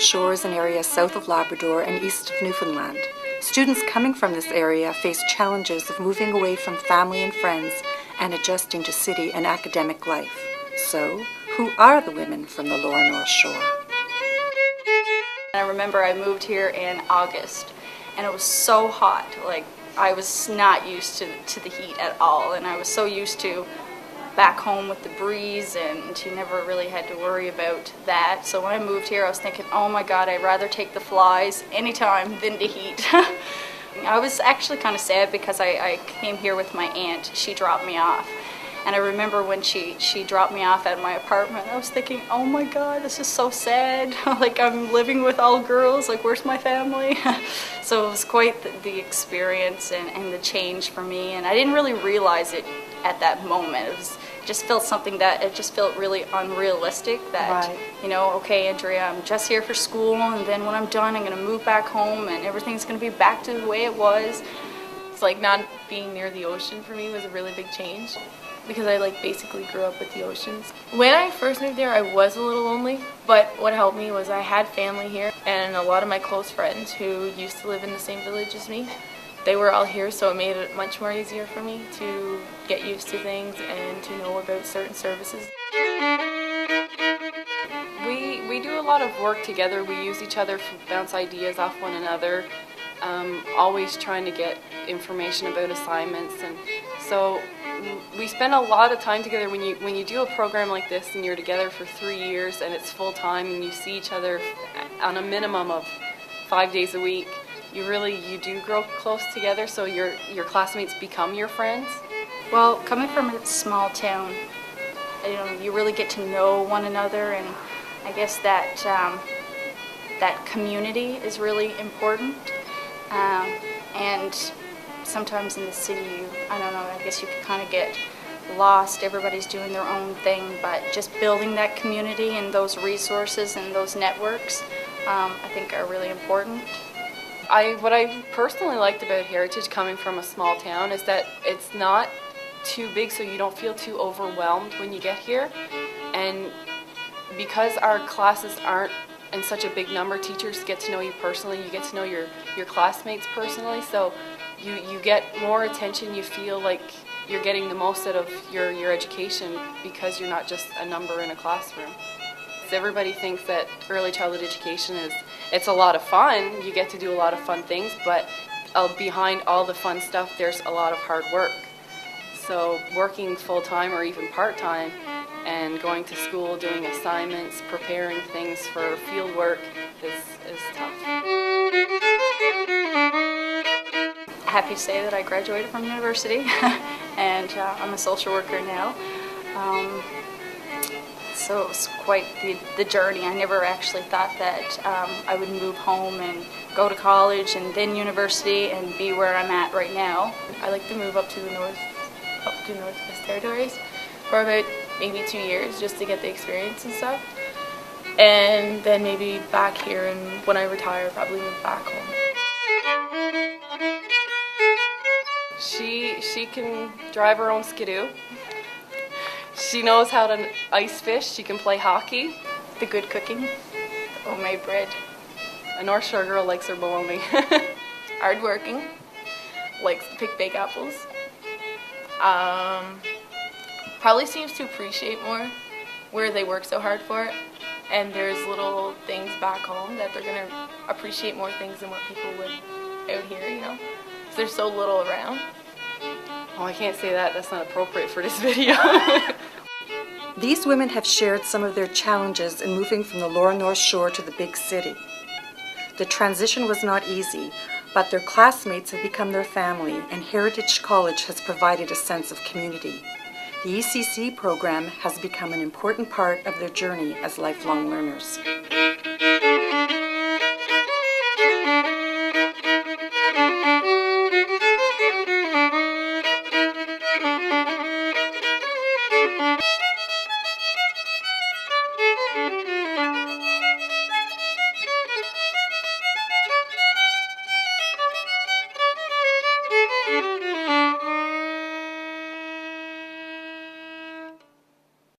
Shore is an area south of Labrador and east of Newfoundland. Students coming from this area face challenges of moving away from family and friends and adjusting to city and academic life. So, who are the women from the Lower North Shore? I remember I moved here in August and it was so hot. Like, I was not used to the heat at all, and I was so used to back home with the breeze, and you never really had to worry about that. So when I moved here, I was thinking, oh my God, I'd rather take the flies anytime than the heat. I was actually kind of sad because I came here with my aunt. She dropped me off. And I remember when she dropped me off at my apartment, I was thinking, oh my God, this is so sad. Like, I'm living with all girls, like, where's my family? So it was quite the experience and the change for me, and I didn't really realize it at that moment. It just felt something that, it just felt really unrealistic that, Right. you know, okay, Andrea, I'm just here for school, and then when I'm done, I'm going to move back home, and everything's going to be back to the way it was. It's like not being near the ocean for me was a really big change, because I basically grew up with the oceans. When I first moved there, I was a little lonely, but what helped me was I had family here, and a lot of my close friends who used to live in the same village as me, they were all here, so it made it much more easier for me to get used to things and to know about certain services. We do a lot of work together. We use each other to bounce ideas off one another, always trying to get information about assignments, and so we spend a lot of time together. When you do a program like this and you're together for 3 years and it's full time and you see each other on a minimum of 5 days a week, you do grow close together, so your classmates become your friends. Well, coming from a small town, you really get to know one another, and I guess that that community is really important. And sometimes in the city, I don't know, I guess you can kind of get lost. Everybody's doing their own thing, but just building that community and those resources and those networks, I think are really important. What I personally liked about Heritage, coming from a small town, is that it's not too big, so you don't feel too overwhelmed when you get here. And because our classes aren't in such a big number, teachers get to know you personally, you get to know your classmates personally, so you get more attention. You feel like you're getting the most out of your education because you're not just a number in a classroom. Everybody thinks that early childhood education it's a lot of fun. You get to do a lot of fun things, but behind all the fun stuff, there's a lot of hard work. So working full-time or even part-time and going to school, doing assignments, preparing things for field work is tough. Happy to say that I graduated from university and I'm a social worker now. So it was quite the journey. I never actually thought that I would move home and go to college and then university and be where I'm at right now. I like to move up to Northwest Territories for about maybe 2 years just to get the experience and stuff. And then maybe back here, and when I retire, probably move back home. She can drive her own skidoo. She knows how to ice fish. She can play hockey. The good cooking, the homemade bread. A North Shore girl likes her bologna. Hardworking, likes to pick big apples. Probably seems to appreciate more where they work so hard for it. And there's little things back home that they're going to appreciate more things than what people would out here, you know? Because there's so little around. Oh, I can't say that. That's not appropriate for this video. These women have shared some of their challenges in moving from the Lower North Shore to the big city. The transition was not easy, but their classmates have become their family, and Heritage College has provided a sense of community. The ECCE program has become an important part of their journey as lifelong learners.